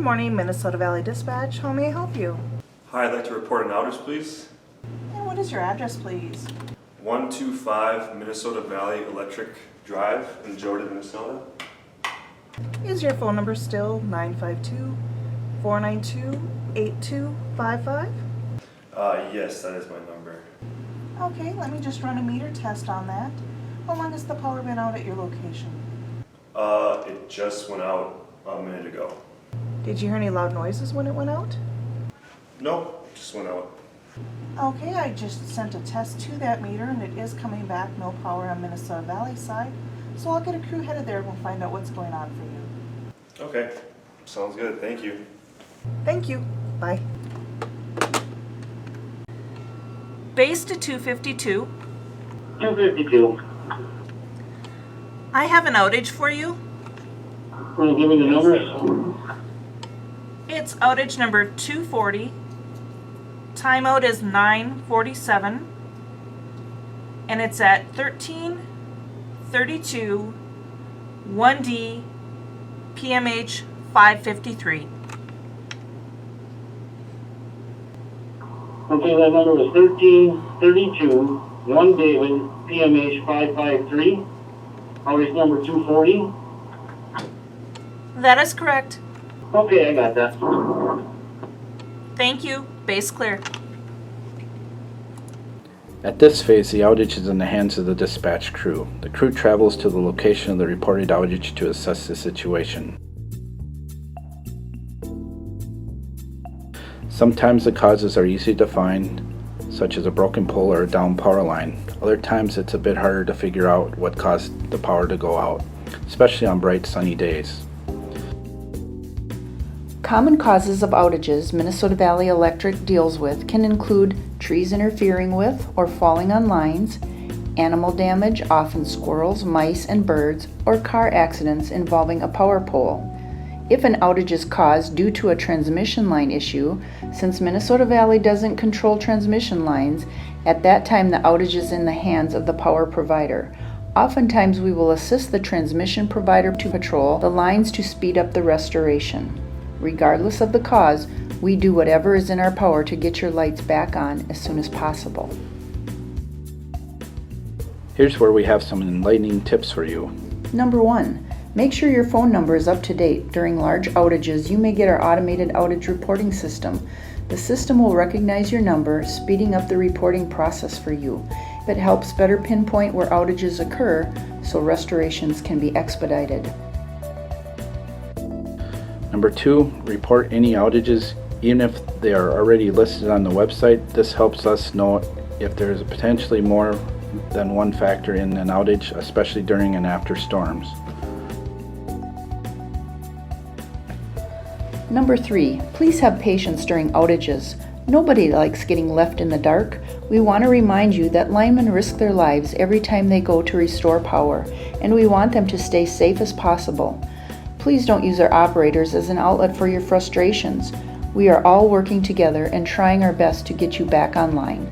morning, Minnesota Valley Dispatch. How may I help you? Hi, I'd like to report an outage, please. And what is your address, please? 125 Minnesota Valley Electric Drive in Jordan, Minnesota. Is your phone number still 952-492-8255? Yes, that is my number. Okay, let me just run a meter test on that. How long has the power been out at your location? It just went out a minute ago. Did you hear any loud noises when it went out? Nope, just went out. Okay, I just sent a test to that meter and it is coming back, no power on Minnesota Valley side. So I'll get a crew headed there and we'll find out what's going on for you. Okay, sounds good. Thank you. Thank you. Bye. Base to 252. 252. I have an outage for you. Can you give me the numbers? It's outage number 240. Timeout is 9:47. And it's at 13:32 1D PMH 553. Okay, that number was 1332, 1 David, PMH 553. Outage number 240. That is correct. Okay, I got that. Thank you. Base clear. At this phase, the outage is in the hands of the dispatch crew. The crew travels to the location of the reported outage to assess the situation. Sometimes the causes are easy to find, such as a broken pole or a down power line. Other times it's a bit harder to figure out what caused the power to go out, especially on bright sunny days. Common causes of outages Minnesota Valley Electric deals with can include trees interfering with or falling on lines, animal damage, often squirrels, mice, and birds, or car accidents involving a power pole. If an outage is caused due to a transmission line issue, since Minnesota Valley doesn't control transmission lines, at that time the outage is in the hands of the power provider. Oftentimes we will assist the transmission provider to patrol the lines to speed up the restoration. Regardless of the cause, we do whatever is in our power to get your lights back on as soon as possible. Here's where we have some enlightening tips for you. Number 1. Make sure your phone number is up to date. During large outages, you may get our automated outage reporting system. The system will recognize your number, speeding up the reporting process for you. It helps better pinpoint where outages occur so restorations can be expedited. Number 2, report any outages, even if they are already listed on the website. This helps us know if there is potentially more than one factor in an outage, especially during and after storms. Number 3, please have patience during outages. Nobody likes getting left in the dark. We want to remind you that linemen risk their lives every time they go to restore power, and we want them to stay safe as possible. Please don't use our operators as an outlet for your frustrations. We are all working together and trying our best to get you back online.